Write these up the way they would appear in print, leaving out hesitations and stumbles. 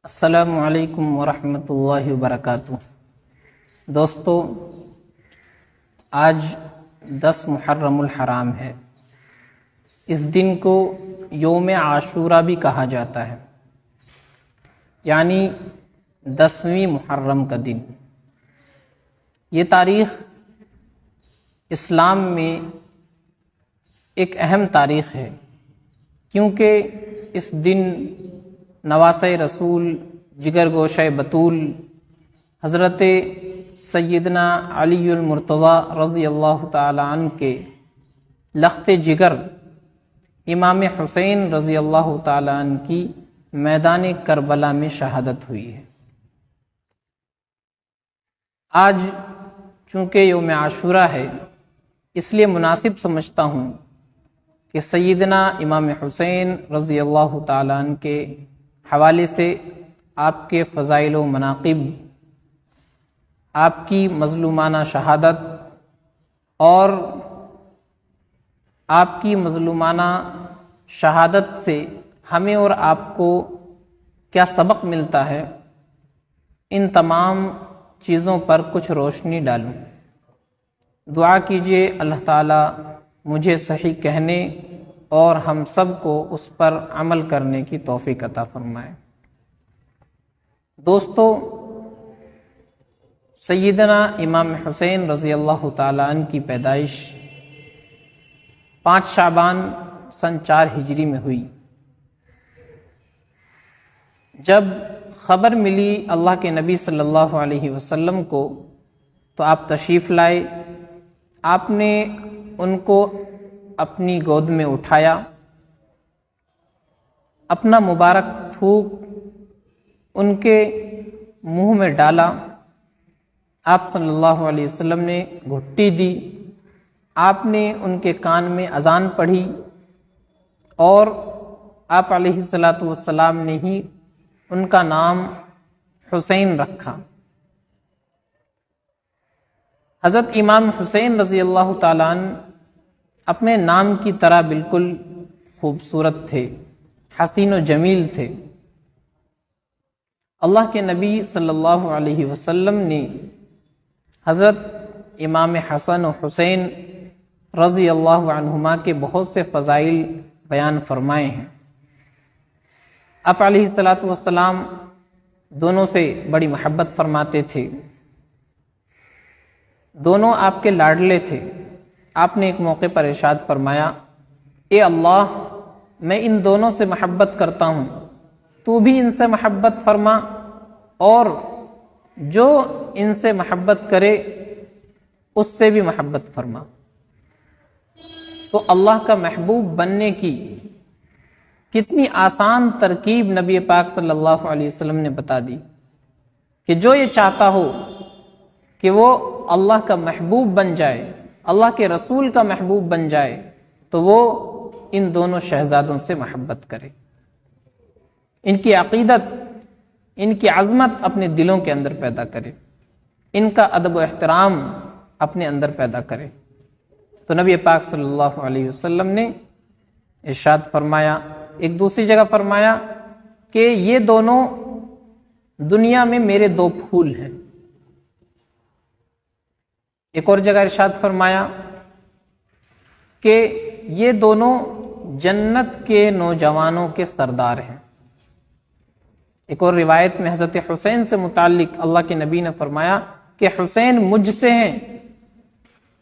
السلام علیکم ورحمۃ اللہ وبرکاتہ۔ دوستو، آج 10 محرم الحرام ہے۔ اس دن کو یوم عاشورہ بھی کہا جاتا ہے، یعنی 10ویں محرم کا دن۔ یہ تاریخ اسلام میں ایک اہم تاریخ ہے، کیونکہ اس دن نواسۂ رسول، جگر گوشہ بطول، حضرت سیدنا علی المرتضیٰ رضی اللہ تعالی عنہ کے لخت جگر امام حسین رضی اللہ تعالی عنہ کی میدان کربلا میں شہادت ہوئی ہے۔ آج چونکہ یوم عاشورہ ہے، اس لیے مناسب سمجھتا ہوں کہ سیدنا امام حسین رضی اللہ تعالی عنہ کے حوالے سے آپ کے فضائل و مناقب، آپ کی مظلومانہ شہادت اور آپ کی مظلومانہ شہادت سے ہمیں اور آپ کو کیا سبق ملتا ہے، ان تمام چیزوں پر کچھ روشنی ڈالوں۔ دعا کیجئے اللہ تعالیٰ مجھے صحیح کہنے اور ہم سب کو اس پر عمل کرنے کی توفیق عطا فرمائے۔ دوستو، سیدنا امام حسین رضی اللہ تعالی عنہ کی پیدائش 5 شعبان سن 4 ہجری میں ہوئی۔ جب خبر ملی اللہ کے نبی صلی اللہ علیہ وسلم کو تو آپ تشریف لائے۔ آپ نے ان کو اپنی گود میں اٹھایا، اپنا مبارک تھوک ان کے منہ میں ڈالا۔ آپ صلی اللہ علیہ وسلم نے گھٹی دی، آپ نے ان کے کان میں اذان پڑھی اور آپ علیہ الصلاۃ والسلام نے ہی ان کا نام حسین رکھا۔ حضرت امام حسین رضی اللہ تعالیٰ عنہ اپنے نام کی طرح بالکل خوبصورت تھے، حسین و جمیل تھے۔ اللہ کے نبی صلی اللہ علیہ وسلم نے حضرت امام حسن و حسین رضی اللہ عنہما کے بہت سے فضائل بیان فرمائے ہیں۔ آپ علیہ الصلاۃ والسلام دونوں سے بڑی محبت فرماتے تھے، دونوں آپ کے لاڈلے تھے۔ آپ نے ایک موقع پر ارشاد فرمایا، اے اللہ، میں ان دونوں سے محبت کرتا ہوں، تو بھی ان سے محبت فرما، اور جو ان سے محبت کرے اس سے بھی محبت فرما۔ تو اللہ کا محبوب بننے کی کتنی آسان ترکیب نبی پاک صلی اللہ علیہ وسلم نے بتا دی کہ جو یہ چاہتا ہو کہ وہ اللہ کا محبوب بن جائے، اللہ کے رسول کا محبوب بن جائے، تو وہ ان دونوں شہزادوں سے محبت کرے، ان کی عقیدت، ان کی عظمت اپنے دلوں کے اندر پیدا کرے، ان کا ادب و احترام اپنے اندر پیدا کرے۔ تو نبی پاک صلی اللہ علیہ وسلم نے ارشاد فرمایا، ایک دوسری جگہ فرمایا کہ یہ دونوں دنیا میں میرے 2 پھول ہیں۔ ایک اور جگہ ارشاد فرمایا کہ یہ دونوں جنت کے نوجوانوں کے سردار ہیں۔ ایک اور روایت میں حضرت حسین سے متعلق اللہ کے نبی نے فرمایا کہ حسین مجھ سے ہیں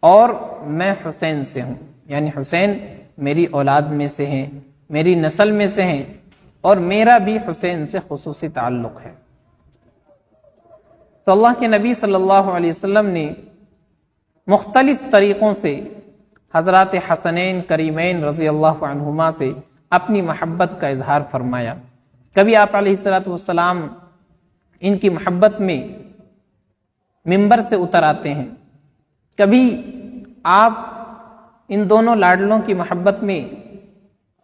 اور میں حسین سے ہوں، یعنی حسین میری اولاد میں سے ہیں، میری نسل میں سے ہیں، اور میرا بھی حسین سے خصوصی تعلق ہے۔ تو اللہ کے نبی صلی اللہ علیہ وسلم نے مختلف طریقوں سے حضرات حسنین کریمین رضی اللہ عنہما سے اپنی محبت کا اظہار فرمایا۔ کبھی آپ علیہ الصلاۃ والسلام ان کی محبت میں منبر سے اتر آتے ہیں، کبھی آپ ان دونوں لاڈلوں کی محبت میں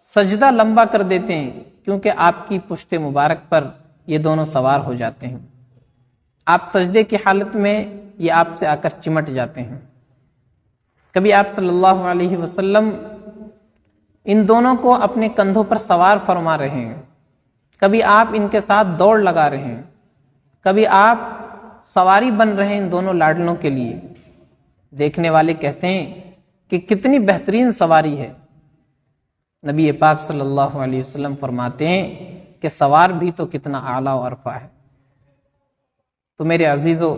سجدہ لمبا کر دیتے ہیں، کیونکہ آپ کی پشت مبارک پر یہ دونوں سوار ہو جاتے ہیں۔ آپ سجدے کی حالت میں یہ آپ سے آ کر چمٹ جاتے ہیں۔ کبھی آپ صلی اللہ علیہ وسلم ان دونوں کو اپنے کندھوں پر سوار فرما رہے ہیں، کبھی آپ ان کے ساتھ دوڑ لگا رہے ہیں، کبھی آپ سواری بن رہے ہیں ان دونوں لاڈلوں کے لیے۔ دیکھنے والے کہتے ہیں کہ کتنی بہترین سواری ہے۔ نبی پاک صلی اللہ علیہ وسلم فرماتے ہیں کہ سوار بھی تو کتنا اعلیٰ و عرفہ ہے۔ تو میرے عزیزو،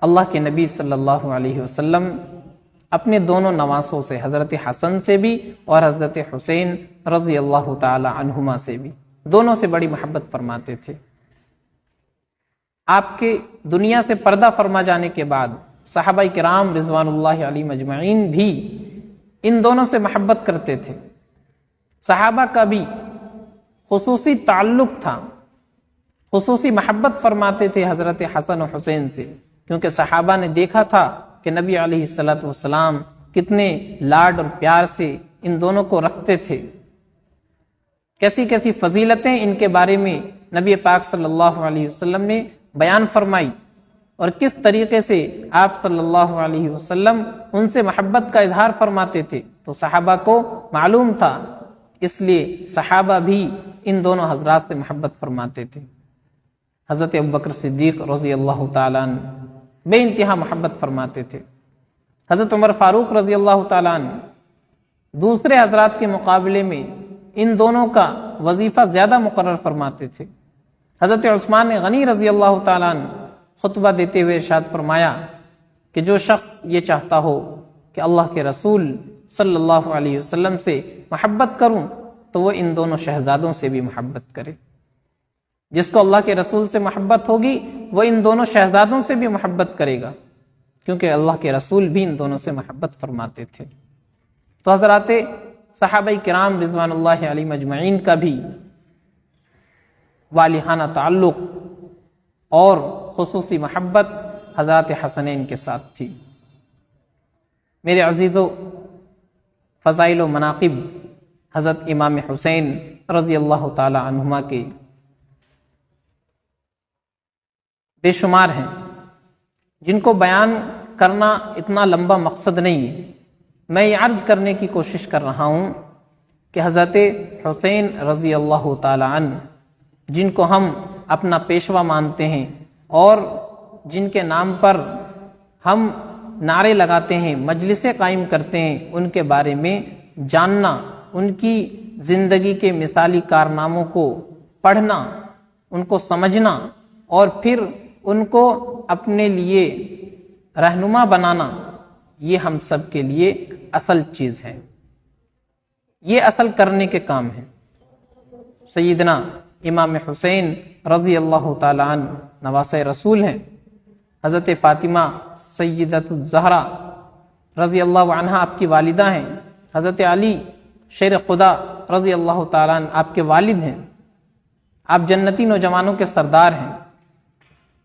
اللہ کے نبی صلی اللہ علیہ وسلم اپنے دونوں نواسوں سے، حضرت حسن سے بھی اور حضرت حسین رضی اللہ تعالی عنہما سے بھی، دونوں سے بڑی محبت فرماتے تھے۔ آپ کے دنیا سے پردہ فرما جانے کے بعد صحابہ کرام رضوان اللہ علیہم اجمعین بھی ان دونوں سے محبت کرتے تھے۔ صحابہ کا بھی خصوصی تعلق تھا، خصوصی محبت فرماتے تھے حضرت حسن و حسین سے، کیونکہ صحابہ نے دیکھا تھا کہ نبی علیہ الصلوۃ والسلام کتنے لاڈ اور پیار سے ان دونوں کو رکھتے تھے، کیسی کیسی فضیلتیں ان کے بارے میں نبی پاک صلی اللہ علیہ وسلم نے بیان فرمائی، اور کس طریقے سے آپ صلی اللہ علیہ وسلم ان سے محبت کا اظہار فرماتے تھے، تو صحابہ کو معلوم تھا، اس لیے صحابہ بھی ان دونوں حضرات سے محبت فرماتے تھے۔ حضرت ابوبکر صدیق رضی اللہ تعالیٰ عنہ بے انتہا محبت فرماتے تھے۔ حضرت عمر فاروق رضی اللہ تعالیٰ عنہ دوسرے حضرات کے مقابلے میں ان دونوں کا وظیفہ زیادہ مقرر فرماتے تھے۔ حضرت عثمان غنی رضی اللہ تعالیٰ عنہ خطبہ دیتے ہوئے ارشاد فرمایا کہ جو شخص یہ چاہتا ہو کہ اللہ کے رسول صلی اللہ علیہ وسلم سے محبت کروں تو وہ ان دونوں شہزادوں سے بھی محبت کرے۔ جس کو اللہ کے رسول سے محبت ہوگی وہ ان دونوں شہزادوں سے بھی محبت کرے گا، کیونکہ اللہ کے رسول بھی ان دونوں سے محبت فرماتے تھے۔ تو حضرات صحابہ کرام رضوان اللہ علیہم اجمعین کا بھی والہانہ تعلق اور خصوصی محبت حضرات حسنین کے ساتھ تھی۔ میرے عزیزو، فضائل و مناقب حضرت امام حسین رضی اللہ تعالی عنہما کے بے شمار ہیں، جن کو بیان کرنا اتنا لمبا مقصد نہیں ہے۔ میں یہ عرض کرنے کی کوشش کر رہا ہوں کہ حضرت حسین رضی اللہ تعالی عنہ، جن کو ہم اپنا پیشوا مانتے ہیں اور جن کے نام پر ہم نعرے لگاتے ہیں، مجلسیں قائم کرتے ہیں، ان کے بارے میں جاننا، ان کی زندگی کے مثالی کارناموں کو پڑھنا، ان کو سمجھنا اور پھر ان کو اپنے لیے رہنما بنانا، یہ ہم سب کے لیے اصل چیز ہے، یہ اصل کرنے کے کام ہے۔ سیدنا امام حسین رضی اللہ تعالی عنہ نواسۂ رسول ہیں۔ حضرت فاطمہ سیدۃ الزہرا رضی اللہ عنہا آپ کی والدہ ہیں۔ حضرت علی شیر خدا رضی اللہ تعالیٰ عنہ آپ کے والد ہیں۔ آپ جنتی نوجوانوں کے سردار ہیں،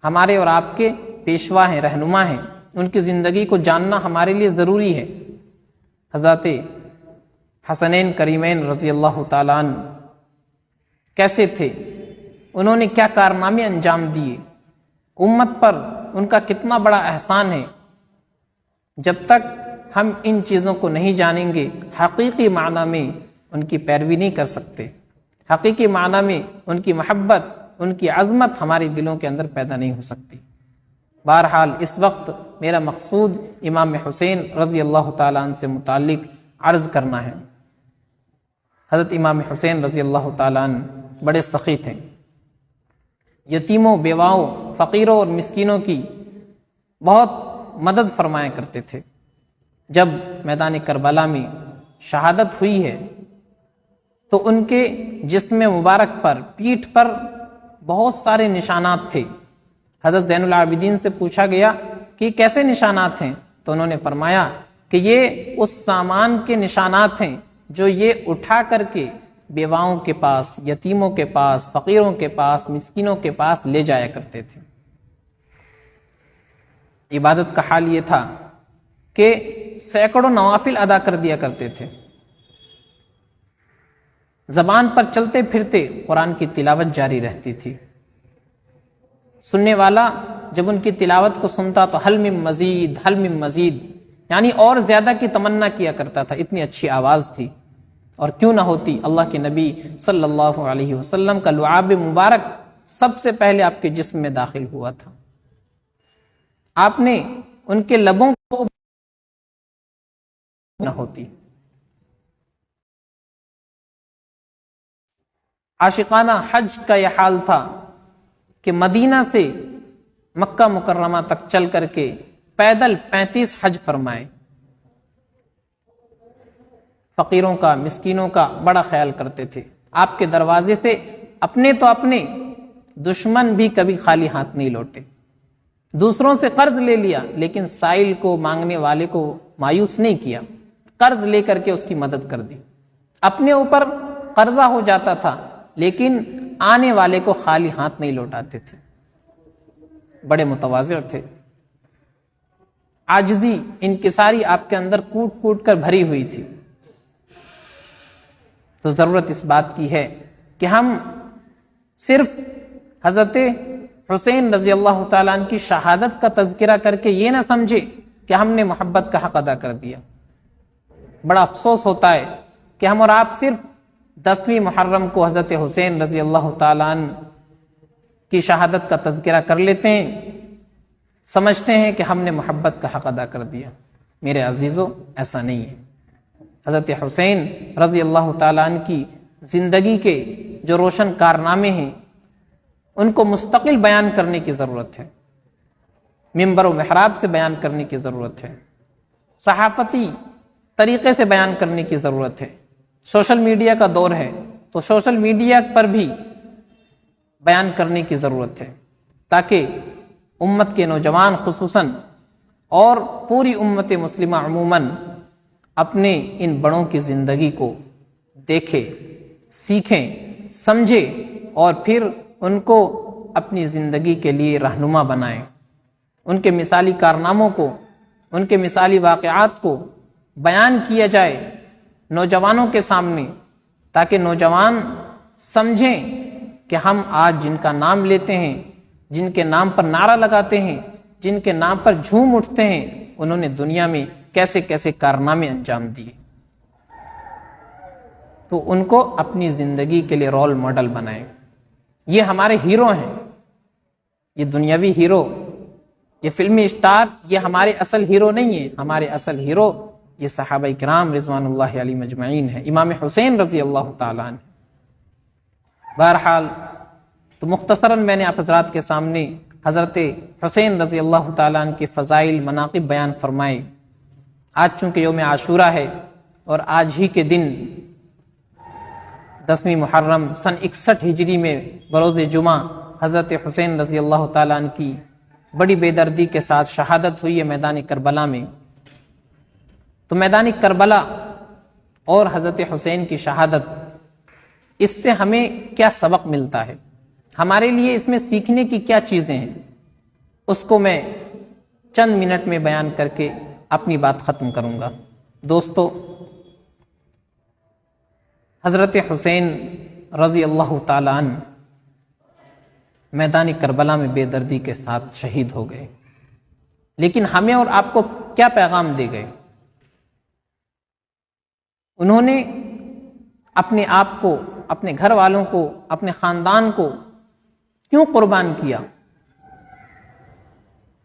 ہمارے اور آپ کے پیشوا ہیں، رہنما ہیں۔ ان کی زندگی کو جاننا ہمارے لیے ضروری ہے۔ حضرت حسنین کریمین رضی اللہ تعالیٰ عنہ کیسے تھے، انہوں نے کیا کارنامے انجام دیے، امت پر ان کا کتنا بڑا احسان ہے۔ جب تک ہم ان چیزوں کو نہیں جانیں گے، حقیقی معنی میں ان کی پیروی نہیں کر سکتے، حقیقی معنی میں ان کی محبت، ان کی عظمت ہمارے دلوں کے اندر پیدا نہیں ہو سکتی۔ بہرحال اس وقت میرا مقصود امام حسین رضی اللہ تعالیٰ عنہ سے متعلق عرض کرنا ہے۔ حضرت امام حسین رضی اللہ تعالیٰ عنہ بڑے سخی تھے، یتیموں، بیواؤں، فقیروں اور مسکینوں کی بہت مدد فرمایا کرتے تھے۔ جب میدان کربلا میں شہادت ہوئی ہے تو ان کے جسم مبارک پر، پیٹھ پر بہت سارے نشانات تھے۔ حضرت زین العابدین سے پوچھا گیا کہ یہ کیسے نشانات ہیں، تو انہوں نے فرمایا کہ یہ اس سامان کے نشانات ہیں جو یہ اٹھا کر کے بیواؤں کے پاس، یتیموں کے پاس، فقیروں کے پاس، مسکینوں کے پاس لے جایا کرتے تھے۔ عبادت کا حال یہ تھا کہ سینکڑوں نوافل ادا کر دیا کرتے تھے۔ زبان پر چلتے پھرتے قرآن کی تلاوت جاری رہتی تھی۔ سننے والا جب ان کی تلاوت کو سنتا تو حل من مزید، حل من مزید، یعنی اور زیادہ کی تمنا کیا کرتا تھا، اتنی اچھی آواز تھی۔ اور کیوں نہ ہوتی، اللہ کے نبی صلی اللہ علیہ وسلم کا لعاب مبارک سب سے پہلے آپ کے جسم میں داخل ہوا تھا، آپ نے ان کے لبوں کو نہ ہوتی۔ عاشقانہ حج کا یہ حال تھا کہ مدینہ سے مکہ مکرمہ تک چل کر کے پیدل 35 حج فرمائے، فقیروں کا، مسکینوں کا بڑا خیال کرتے تھے۔ آپ کے دروازے سے اپنے تو اپنے دشمن بھی کبھی خالی ہاتھ نہیں لوٹے، دوسروں سے قرض لے لیا لیکن سائل کو، مانگنے والے کو مایوس نہیں کیا، قرض لے کر کے اس کی مدد کر دی۔ اپنے اوپر قرضہ ہو جاتا تھا لیکن آنے والے کو خالی ہاتھ نہیں لوٹاتے تھے، بڑے متواضع تھے۔ عاجزی، انکساری آپ کے اندر کوٹ کوٹ کر بھری ہوئی تھی۔ تو ضرورت اس بات کی ہے کہ ہم صرف حضرت حسین رضی اللہ تعالیٰ عنہ کی شہادت کا تذکرہ کر کے یہ نہ سمجھے کہ ہم نے محبت کا حق ادا کر دیا۔ بڑا افسوس ہوتا ہے کہ ہم اور آپ صرف 10ویں محرم کو حضرت حسین رضی اللہ تعالیٰ عنہ کی شہادت کا تذکرہ کر لیتے ہیں، سمجھتے ہیں کہ ہم نے محبت کا حق ادا کر دیا۔ میرے عزیزو، ایسا نہیں ہے۔ حضرت حسین رضی اللہ تعالیٰ عنہ کی زندگی کے جو روشن کارنامے ہیں ان کو مستقل بیان کرنے کی ضرورت ہے، منبر و محراب سے بیان کرنے کی ضرورت ہے، صحافتی طریقے سے بیان کرنے کی ضرورت ہے۔ سوشل میڈیا کا دور ہے تو سوشل میڈیا پر بھی بیان کرنے کی ضرورت ہے تاکہ امت کے نوجوان خصوصاً اور پوری امت مسلمہ عموماً اپنے ان بڑوں کی زندگی کو دیکھے، سیکھیں، سمجھے اور پھر ان کو اپنی زندگی کے لیے رہنما بنائیں، ان کے مثالی کارناموں کو، ان کے مثالی واقعات کو بیان کیا جائے نوجوانوں کے سامنے، تاکہ نوجوان سمجھیں کہ ہم آج جن کا نام لیتے ہیں، جن کے نام پر نعرہ لگاتے ہیں، جن کے نام پر جھوم اٹھتے ہیں، انہوں نے دنیا میں کیسے کیسے کارنامے انجام دیے۔ تو ان کو اپنی زندگی کے لیے رول ماڈل بنائیں۔ یہ ہمارے ہیرو ہیں، یہ دنیاوی ہیرو، یہ فلمی اسٹار، یہ ہمارے اصل ہیرو نہیں ہیں۔ ہمارے اصل ہیرو یہ صحابہ کرام رضوان اللہ علیہم اجمعین ہے، امام حسین رضی اللہ تعالیٰ عنہ۔ بہرحال تو مختصراً میں نے آپ حضرات کے سامنے حضرت حسین رضی اللہ تعالیٰ عنہ کے فضائل، مناقب بیان فرمائے۔ آج چونکہ یوم عاشورہ ہے اور آج ہی کے دن 10ویں محرم سن 61 ہجری میں بروز جمعہ حضرت حسین رضی اللہ تعالیٰ عنہ کی بڑی بے دردی کے ساتھ شہادت ہوئی ہے میدان کربلا میں۔ تو میدان کربلا اور حضرت حسین کی شہادت، اس سے ہمیں کیا سبق ملتا ہے، ہمارے لیے اس میں سیکھنے کی کیا چیزیں ہیں، اس کو میں چند منٹ میں بیان کر کے اپنی بات ختم کروں گا۔ دوستو، حضرت حسین رضی اللہ تعالیٰ عنہ میدان کربلا میں بے دردی کے ساتھ شہید ہو گئے، لیکن ہمیں اور آپ کو کیا پیغام دے گئے؟ انہوں نے اپنے آپ کو، اپنے گھر والوں کو، اپنے خاندان کو کیوں قربان کیا؟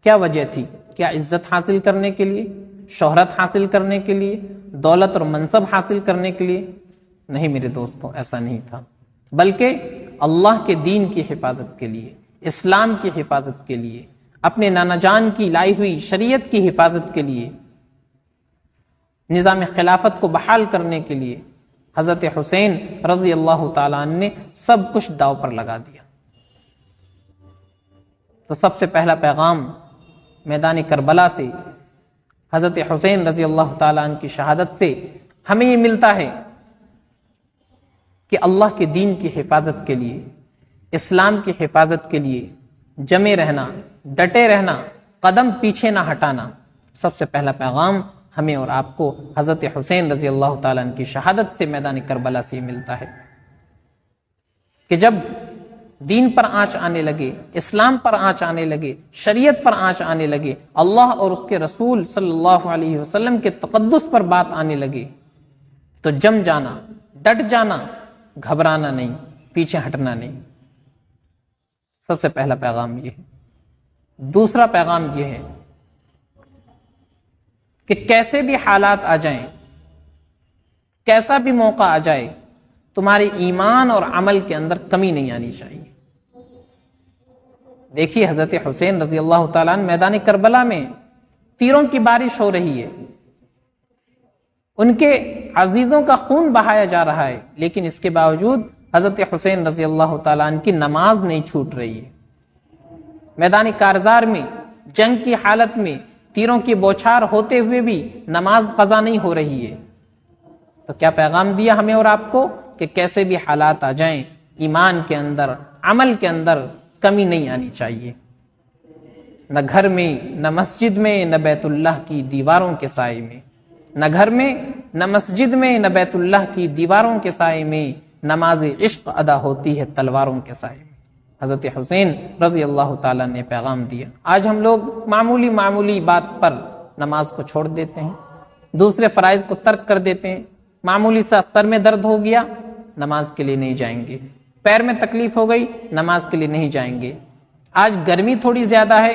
کیا وجہ تھی؟ کیا عزت حاصل کرنے کے لیے، شہرت حاصل کرنے کے لیے، دولت اور منصب حاصل کرنے کے لیے؟ نہیں میرے دوستوں، ایسا نہیں تھا، بلکہ اللہ کے دین کی حفاظت کے لیے، اسلام کی حفاظت کے لیے، اپنے نانا جان کی لائی ہوئی شریعت کی حفاظت کے لیے، نظام خلافت کو بحال کرنے کے لیے حضرت حسین رضی اللہ تعالیٰ عنہ نے سب کچھ داؤ پر لگا دیا۔ تو سب سے پہلا پیغام میدان کربلا سے، حضرت حسین رضی اللہ تعالیٰ عنہ کی شہادت سے ہمیں یہ ملتا ہے کہ اللہ کے دین کی حفاظت کے لیے، اسلام کی حفاظت کے لیے جمے رہنا، ڈٹے رہنا، قدم پیچھے نہ ہٹانا۔ سب سے پہلا پیغام ہمیں اور آپ کو حضرت حسین رضی اللہ تعالیٰ عنہ کی شہادت سے میدان کربلا سے ملتا ہے کہ جب دین پر آنچ آنے لگے، اسلام پر آنچ آنے لگے، شریعت پر آنچ آنے لگے، اللہ اور اس کے رسول صلی اللہ علیہ وسلم کے تقدس پر بات آنے لگے، تو جم جانا، ڈٹ جانا، گھبرانا نہیں، پیچھے ہٹنا نہیں۔ سب سے پہلا پیغام یہ ہے۔ دوسرا پیغام یہ ہے کہ کیسے بھی حالات آ جائیں، کیسا بھی موقع آ جائے، تمہارے ایمان اور عمل کے اندر کمی نہیں آنی چاہیے۔ دیکھیے حضرت حسین رضی اللہ تعالیٰ عنہ میدان کربلا میں تیروں کی بارش ہو رہی ہے، ان کے عزیزوں کا خون بہایا جا رہا ہے، لیکن اس کے باوجود حضرت حسین رضی اللہ تعالیٰ عنہ کی نماز نہیں چھوٹ رہی ہے۔ میدان کارزار میں جنگ کی حالت میں تیروں کی بوچھار ہوتے ہوئے بھی نماز قضا نہیں ہو رہی ہے۔ تو کیا پیغام دیا ہمیں اور آپ کو کہ کیسے بھی حالات آ جائیں، ایمان کے اندر، عمل کے اندر کمی نہیں آنی چاہیے۔ نہ گھر میں، نہ مسجد میں، نہ بیت اللہ کی دیواروں کے سائے میں، نہ گھر میں، نہ مسجد میں، نہ بیت اللہ کی دیواروں کے سائے میں نماز عشق ادا ہوتی ہے تلواروں کے سائے میں۔ حضرت حسین رضی اللہ تعالیٰ نے پیغام دیا۔ آج ہم لوگ معمولی بات پر نماز کو چھوڑ دیتے ہیں، دوسرے فرائض کو ترک کر دیتے ہیں۔ معمولی سا سر میں درد ہو گیا، نماز کے لیے نہیں جائیں گے۔ پیر میں تکلیف ہو گئی، نماز کے لیے نہیں جائیں گے۔ آج گرمی تھوڑی زیادہ ہے،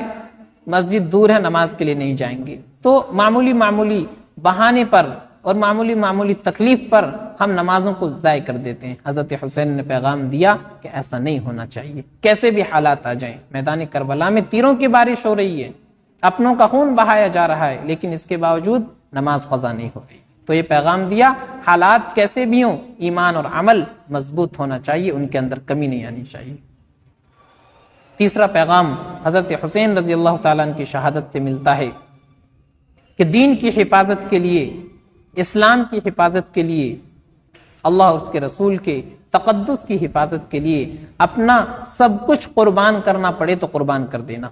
مسجد دور ہے، نماز کے لیے نہیں جائیں گے۔ تو معمولی بہانے پر اور معمولی تکلیف پر ہم نمازوں کو ضائع کر دیتے ہیں۔ حضرت حسین نے پیغام دیا کہ ایسا نہیں ہونا چاہیے، کیسے بھی حالات آ جائیں۔ میدان کربلا میں تیروں کی بارش ہو رہی ہے، اپنوں کا خون بہایا جا رہا ہے، لیکن اس کے باوجود نماز قضا نہیں ہو رہی۔ تو یہ پیغام دیا، حالات کیسے بھی ہوں، ایمان اور عمل مضبوط ہونا چاہیے، ان کے اندر کمی نہیں آنی چاہیے۔ تیسرا پیغام حضرت حسین رضی اللہ تعالیٰ عنہ کی شہادت سے ملتا ہے کہ دین کی حفاظت کے لیے، اسلام کی حفاظت کے لیے، اللہ اور اس کے رسول کے تقدس کی حفاظت کے لیے اپنا سب کچھ قربان کرنا پڑے تو قربان کر دینا،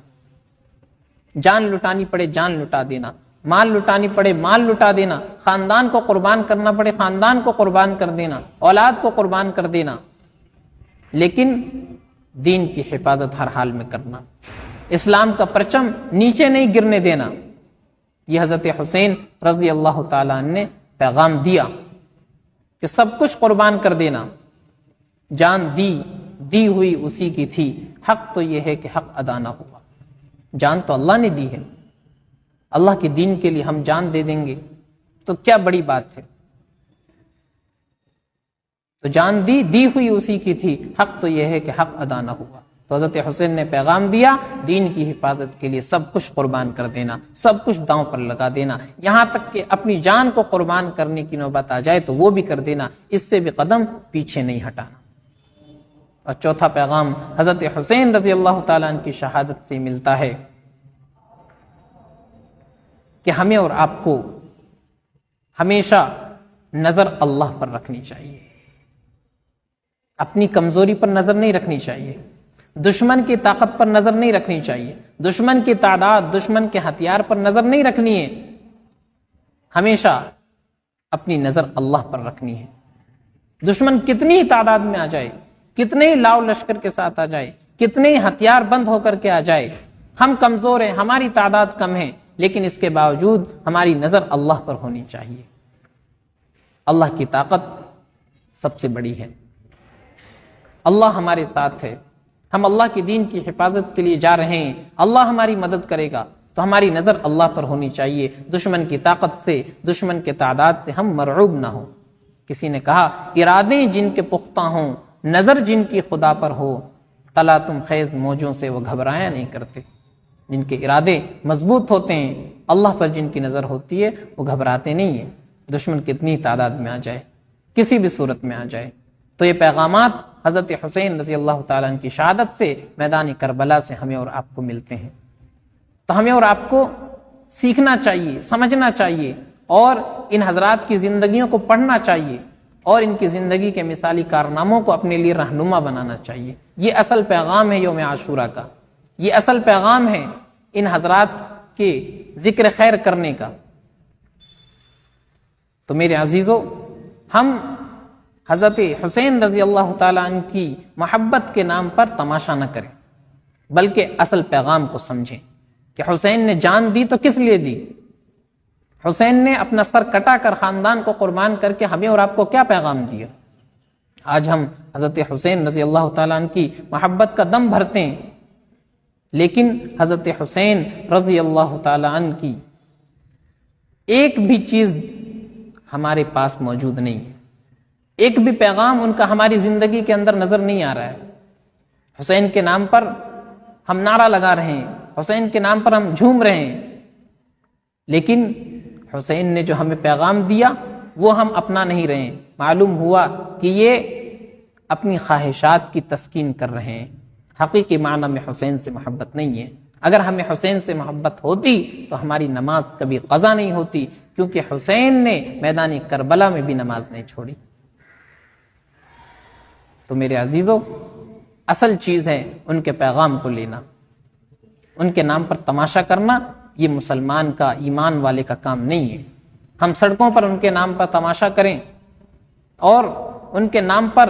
جان لٹانی پڑے جان لٹا دینا، مال لٹانی پڑے مال لٹا دینا، خاندان کو قربان کرنا پڑے خاندان کو قربان کر دینا، اولاد کو قربان کر دینا، لیکن دین کی حفاظت ہر حال میں کرنا، اسلام کا پرچم نیچے نہیں گرنے دینا۔ یہ حضرت حسین رضی اللہ تعالیٰ عنہ نے پیغام دیا کہ سب کچھ قربان کر دینا، جان دی ہوئی اسی کی تھی، حق تو یہ ہے کہ حق ادا نہ ہوا۔ جان تو اللہ نے دی ہے، اللہ کے دین کے لیے ہم جان دے دیں گے تو کیا بڑی بات ہے۔ تو جان دی ہوئی اسی کی تھی، حق تو یہ ہے کہ حق ادا نہ ہوا۔ تو حضرت حسین نے پیغام دیا، دین کی حفاظت کے لیے سب کچھ قربان کر دینا، سب کچھ داؤں پر لگا دینا، یہاں تک کہ اپنی جان کو قربان کرنے کی نوبت آ جائے تو وہ بھی کر دینا، اس سے بھی قدم پیچھے نہیں ہٹانا۔ اور چوتھا پیغام حضرت حسین رضی اللہ تعالیٰ عنہ کی شہادت سے ملتا ہے کہ ہمیں اور آپ کو ہمیشہ نظر اللہ پر رکھنی چاہیے، اپنی کمزوری پر نظر نہیں رکھنی چاہیے، دشمن کی طاقت پر نظر نہیں رکھنی چاہیے، دشمن کی تعداد، دشمن کے ہتھیار پر نظر نہیں رکھنی ہے، ہمیشہ اپنی نظر اللہ پر رکھنی ہے۔ دشمن کتنی ہی تعداد میں آ جائے، کتنے ہی لاؤ لشکر کے ساتھ آ جائے، کتنے ہی ہتھیار بند ہو کر کے آ جائے، ہم کمزور ہیں، ہماری تعداد کم ہے، لیکن اس کے باوجود ہماری نظر اللہ پر ہونی چاہیے۔ اللہ کی طاقت سب سے بڑی ہے، اللہ ہمارے ساتھ ہے، ہم اللہ کے دین کی حفاظت کے لیے جا رہے ہیں، اللہ ہماری مدد کرے گا، تو ہماری نظر اللہ پر ہونی چاہیے، دشمن کی طاقت سے، دشمن کے تعداد سے ہم مرعوب نہ ہوں۔ کسی نے کہا، ارادے جن کے پختہ ہوں، نظر جن کی خدا پر ہو، تلا تم خیز موجوں سے وہ گھبرایا نہیں کرتے۔ جن کے ارادے مضبوط ہوتے ہیں، اللہ پر جن کی نظر ہوتی ہے، وہ گھبراتے نہیں ہیں، دشمن کتنی تعداد میں آ جائے، کسی بھی صورت میں آ جائے۔ تو یہ پیغامات حضرت حسین رضی اللہ تعالیٰ عنہ کی شہادت سے، میدان کربلا سے ہمیں اور آپ کو ملتے ہیں۔ تو ہمیں اور آپ کو سیکھنا چاہیے، سمجھنا چاہیے، اور ان حضرات کی زندگیوں کو پڑھنا چاہیے، اور ان کی زندگی کے مثالی کارناموں کو اپنے لیے رہنما بنانا چاہیے۔ یہ اصل پیغام ہے یوم عاشوراء کا، یہ اصل پیغام ہے ان حضرات کے ذکر خیر کرنے کا۔ تو میرے عزیزو، ہم حضرت حسین رضی اللہ تعالیٰ عنہ کی محبت کے نام پر تماشا نہ کریں، بلکہ اصل پیغام کو سمجھیں کہ حسین نے جان دی تو کس لیے دی؟ حسین نے اپنا سر کٹا کر خاندان کو قربان کر کے ہمیں اور آپ کو کیا پیغام دیا؟ آج ہم حضرت حسین رضی اللہ تعالیٰ عنہ کی محبت کا دم بھرتے ہیں، لیکن حضرت حسین رضی اللہ تعالیٰ عنہ کی ایک بھی چیز ہمارے پاس موجود نہیں ہے، ایک بھی پیغام ان کا ہماری زندگی کے اندر نظر نہیں آ رہا ہے۔ حسین کے نام پر ہم نعرہ لگا رہے ہیں، حسین کے نام پر ہم جھوم رہے ہیں، لیکن حسین نے جو ہمیں پیغام دیا وہ ہم اپنا نہیں رہے ہیں۔ معلوم ہوا کہ یہ اپنی خواہشات کی تسکین کر رہے ہیں، حقیقی معنی میں حسین سے محبت نہیں ہے۔ اگر ہمیں حسین سے محبت ہوتی تو ہماری نماز کبھی قضا نہیں ہوتی، کیونکہ حسین نے میدان کربلا میں بھی نماز نہیں چھوڑی۔ تو میرے عزیزو، اصل چیز ہے ان کے پیغام کو لینا، ان کے نام پر تماشا کرنا یہ مسلمان کا، ایمان والے کا کام نہیں ہے۔ ہم سڑکوں پر ان کے نام پر تماشا کریں اور ان کے نام پر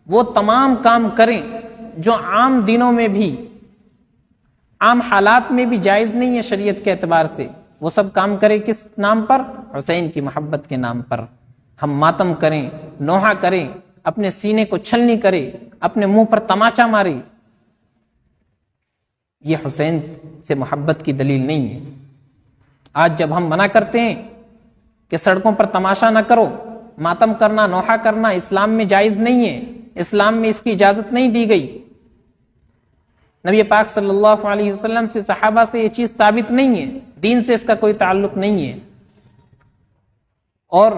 وہ تمام کام کریں جو عام دنوں میں بھی، عام حالات میں بھی جائز نہیں ہے شریعت کے اعتبار سے، وہ سب کام کریں کس نام پر؟ حسین کی محبت کے نام پر۔ ہم ماتم کریں، نوحہ کریں، اپنے سینے کو چھلنی کرے، اپنے منہ پر تماچا مارے، یہ حسین سے محبت کی دلیل نہیں ہے۔ آج جب ہم منع کرتے ہیں کہ سڑکوں پر تماشا نہ کرو، ماتم کرنا، نوحہ کرنا اسلام میں جائز نہیں ہے، اسلام میں اس کی اجازت نہیں دی گئی، نبی پاک صلی اللہ علیہ وسلم سے، صحابہ سے یہ چیز ثابت نہیں ہے، دین سے اس کا کوئی تعلق نہیں ہے۔ اور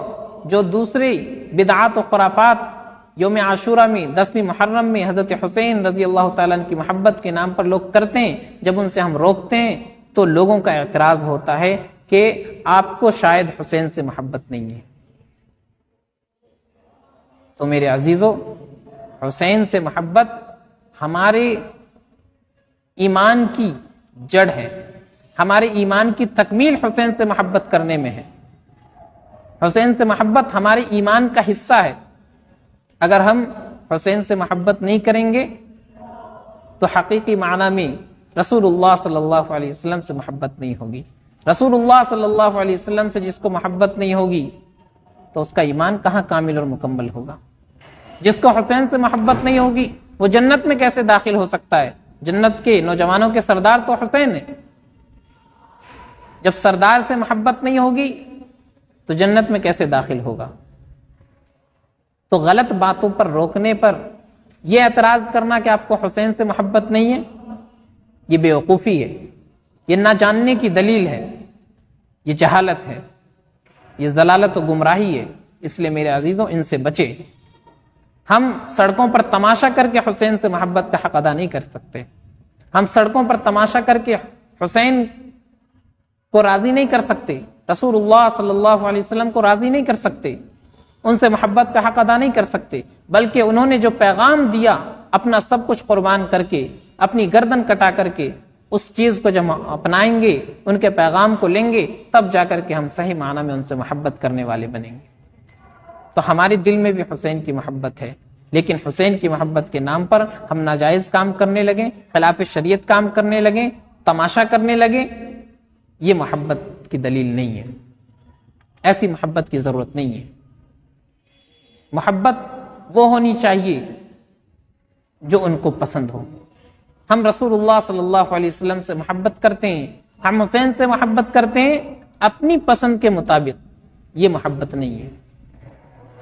جو دوسرے بدعات و خرافات یوم عاشورہ میں، 10ویں محرم میں حضرت حسین رضی اللہ تعالیٰ عنہ کی محبت کے نام پر لوگ کرتے ہیں، جب ان سے ہم روکتے ہیں تو لوگوں کا اعتراض ہوتا ہے کہ آپ کو شاید حسین سے محبت نہیں ہے۔ تو میرے عزیزو، حسین سے محبت ہمارے ایمان کی جڑ ہے، ہمارے ایمان کی تکمیل حسین سے محبت کرنے میں ہے۔ حسین سے محبت ہمارے ایمان کا حصہ ہے۔ اگر ہم حسین سے محبت نہیں کریں گے تو حقیقی معنی میں رسول اللہ صلی اللہ علیہ وسلم سے محبت نہیں ہوگی۔ رسول اللہ صلی اللہ علیہ وسلم سے جس کو محبت نہیں ہوگی تو اس کا ایمان کہاں کامل اور مکمل ہوگا؟ جس کو حسین سے محبت نہیں ہوگی وہ جنت میں کیسے داخل ہو سکتا ہے؟ جنت کے نوجوانوں کے سردار تو حسین ہے۔ جب سردار سے محبت نہیں ہوگی تو جنت میں کیسے داخل ہوگا؟ تو غلط باتوں پر روکنے پر یہ اعتراض کرنا کہ آپ کو حسین سے محبت نہیں ہے، یہ بے وقوفی ہے، یہ نہ جاننے کی دلیل ہے، یہ جہالت ہے، یہ ضلالت و گمراہی ہے۔ اس لیے میرے عزیزوں، ان سے بچے۔ ہم سڑکوں پر تماشا کر کے حسین سے محبت کا حق ادا نہیں کر سکتے، ہم سڑکوں پر تماشا کر کے حسین کو راضی نہیں کر سکتے، رسول اللہ صلی اللہ علیہ وسلم کو راضی نہیں کر سکتے، ان سے محبت کا حق ادا نہیں کر سکتے، بلکہ انہوں نے جو پیغام دیا، اپنا سب کچھ قربان کر کے، اپنی گردن کٹا کر کے، اس چیز کو جب ہم اپنائیں گے، ان کے پیغام کو لیں گے، تب جا کر کے ہم صحیح معنی میں ان سے محبت کرنے والے بنیں گے۔ تو ہمارے دل میں بھی حسین کی محبت ہے، لیکن حسین کی محبت کے نام پر ہم ناجائز کام کرنے لگیں، خلاف شریعت کام کرنے لگیں، تماشا کرنے لگیں، یہ محبت کی دلیل نہیں ہے، ایسی محبت کی ضرورت نہیں ہے۔ محبت وہ ہونی چاہیے جو ان کو پسند ہو۔ ہم رسول اللہ صلی اللہ علیہ وسلم سے محبت کرتے ہیں، ہم حسین سے محبت کرتے ہیں اپنی پسند کے مطابق، یہ محبت نہیں ہے۔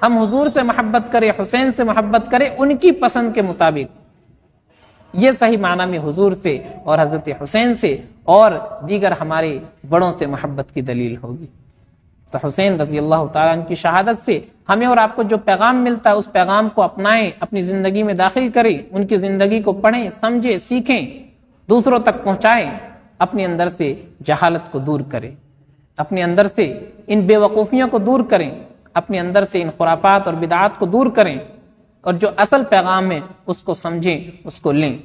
ہم حضور سے محبت کریں، حسین سے محبت کریں ان کی پسند کے مطابق، یہ صحیح معنی میں حضور سے اور حضرت حسین سے اور دیگر ہمارے بڑوں سے محبت کی دلیل ہوگی۔ تو حسین رضی اللہ تعالیٰ عنہ کی شہادت سے ہمیں اور آپ کو جو پیغام ملتا ہے، اس پیغام کو اپنائیں، اپنی زندگی میں داخل کریں، ان کی زندگی کو پڑھیں، سمجھیں، سیکھیں، دوسروں تک پہنچائیں، اپنے اندر سے جہالت کو دور کریں، اپنے اندر سے ان بے وقوفیوں کو دور کریں، اپنے اندر سے ان خرافات اور بدعات کو دور کریں، اور جو اصل پیغام ہے اس کو سمجھیں، اس کو لیں۔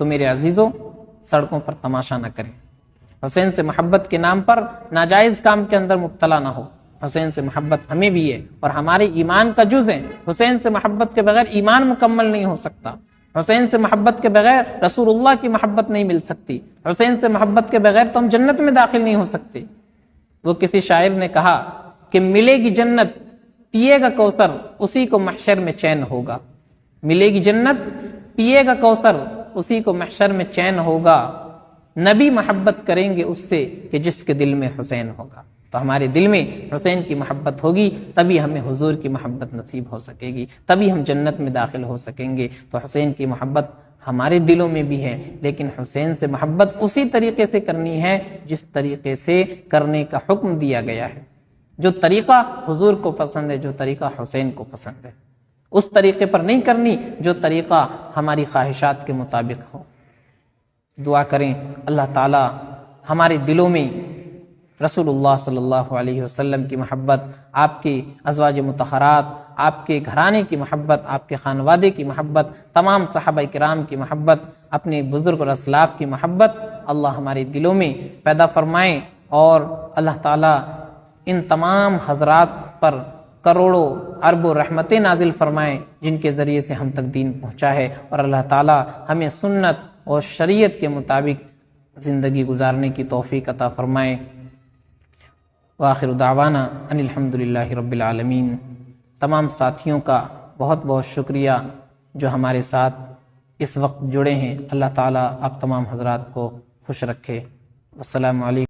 تو میرے عزیزوں، سڑکوں پر تماشا نہ کریں، حسین سے محبت کے نام پر ناجائز کام کے اندر مبتلا نہ ہو۔ حسین سے محبت ہمیں بھی ہے اور ہمارے ایمان کا جز ہے۔ حسین سے محبت کے بغیر ایمان مکمل نہیں ہو سکتا، حسین سے محبت کے بغیر رسول اللہ کی محبت نہیں مل سکتی، حسین سے محبت کے بغیر تو ہم جنت میں داخل نہیں ہو سکتے۔ وہ کسی شاعر نے کہا کہ ملے گی جنت پیے گا کوثر اسی کو محشر میں چین ہوگا، ملے گی جنت، پیے گا کوثر اسی کو محشر میں چین ہوگا، نبی محبت کریں گے اس سے کہ جس کے دل میں حسین ہوگا۔ تو ہمارے دل میں حسین کی محبت ہوگی تبھی ہمیں حضور کی محبت نصیب ہو سکے گی، تبھی ہم جنت میں داخل ہو سکیں گے۔ تو حسین کی محبت ہمارے دلوں میں بھی ہے، لیکن حسین سے محبت اسی طریقے سے کرنی ہے جس طریقے سے کرنے کا حکم دیا گیا ہے۔ جو طریقہ حضور کو پسند ہے، جو طریقہ حسین کو پسند ہے، اس طریقے پر نہیں کرنی جو طریقہ ہماری خواہشات کے مطابق ہو۔ دعا کریں اللہ تعالی ہمارے دلوں میں رسول اللہ صلی اللہ علیہ وسلم کی محبت، آپ کی ازواج مطہرات، آپ کے گھرانے کی محبت، آپ کے خانوادے کی محبت، تمام صحابہ کرام کی محبت، اپنے بزرگ اور اسلاف کی محبت اللہ ہمارے دلوں میں پیدا فرمائیں، اور اللہ تعالی ان تمام حضرات پر کروڑوں اربوں رحمتیں نازل فرمائیں جن کے ذریعے سے ہم تک دین پہنچا ہے، اور اللہ تعالی ہمیں سنت اور شریعت کے مطابق زندگی گزارنے کی توفیق عطا فرمائیں۔ وآخر دعوانا ان الحمدللہ رب العالمین۔ تمام ساتھیوں کا بہت بہت شکریہ جو ہمارے ساتھ اس وقت جڑے ہیں۔ اللہ تعالیٰ آپ تمام حضرات کو خوش رکھے۔ السلام علیکم۔